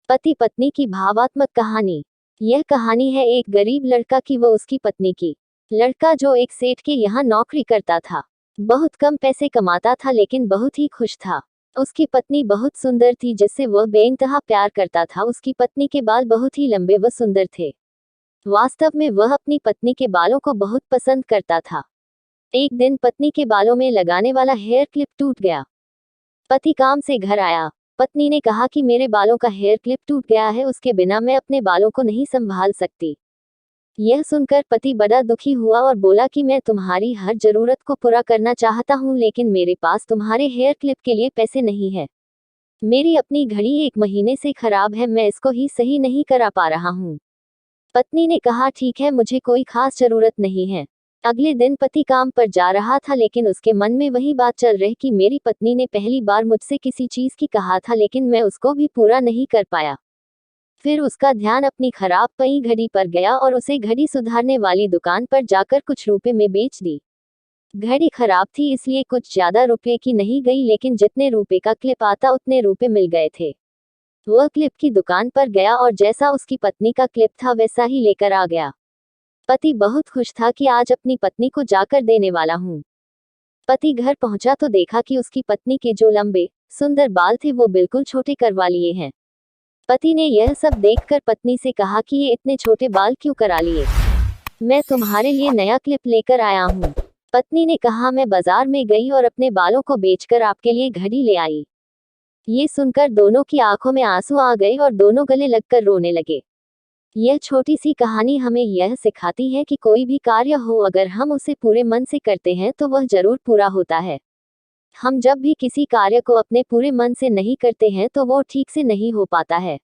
पति पत्नी की भावात्मक कहानी। यह कहानी है एक गरीब लड़का की व उसकी पत्नी की। लड़का जो एक सेठ के यहाँ नौकरी करता था, बहुत कम पैसे कमाता था लेकिन बहुत ही खुश था। उसकी पत्नी बहुत सुंदर थी जिससे वह बेइंतहा प्यार करता था। उसकी पत्नी के बाल बहुत ही लंबे व सुंदर थे। वास्तव में वह अपनी पत्नी के बालों को बहुत पसंद करता था। एक दिन पत्नी के बालों में लगाने वाला हेयर क्लिप टूट गया। पति काम से घर आया। पत्नी ने कहा कि मेरे बालों का हेयर क्लिप टूट गया है, उसके बिना मैं अपने बालों को नहीं संभाल सकती। यह सुनकर पति बड़ा दुखी हुआ और बोला कि मैं तुम्हारी हर जरूरत को पूरा करना चाहता हूँ लेकिन मेरे पास तुम्हारे हेयर क्लिप के लिए पैसे नहीं है। मेरी अपनी घड़ी 1 महीने से खराब है, मैं इसको ही सही नहीं करा पा रहा हूँ। पत्नी ने कहा ठीक है, मुझे कोई खास जरूरत नहीं है। अगले दिन पति काम पर जा रहा था लेकिन उसके मन में वही बात चल रही कि मेरी पत्नी ने पहली बार मुझसे किसी चीज की कहा था लेकिन मैं उसको भी पूरा नहीं कर पाया। फिर उसका ध्यान अपनी खराब पई घड़ी पर गया और उसे घड़ी सुधारने वाली दुकान पर जाकर कुछ रुपए में बेच दी। घड़ी खराब थी इसलिए कुछ ज्यादा रुपए की नहीं गई लेकिन जितने रुपए का क्लिप आता उतने रुपए मिल गए थे। वह क्लिप की दुकान पर गया और जैसा उसकी पत्नी का क्लिप था वैसा ही लेकर आ गया। पति बहुत खुश था कि आज अपनी पत्नी को जाकर देने वाला हूँ। पति घर पहुंचा तो देखा कि उसकी पत्नी के जो लंबे सुंदर बाल थे वो बिल्कुल छोटे करवा लिए हैं। पति ने यह सब देखकर पत्नी से कहा कि ये इतने छोटे बाल क्यों करा लिए? मैं तुम्हारे लिए नया क्लिप लेकर आया हूँ। पत्नी ने कहा मैं बाजार में गई और अपने बालों को बेचकर आपके लिए घड़ी ले आई। ये सुनकर दोनों की आंखों में आंसू आ गए और दोनों गले लगकर रोने लगे। यह छोटी सी कहानी हमें यह सिखाती है कि कोई भी कार्य हो अगर हम उसे पूरे मन से करते हैं तो वह जरूर पूरा होता है। हम जब भी किसी कार्य को अपने पूरे मन से नहीं करते हैं तो वो ठीक से नहीं हो पाता है।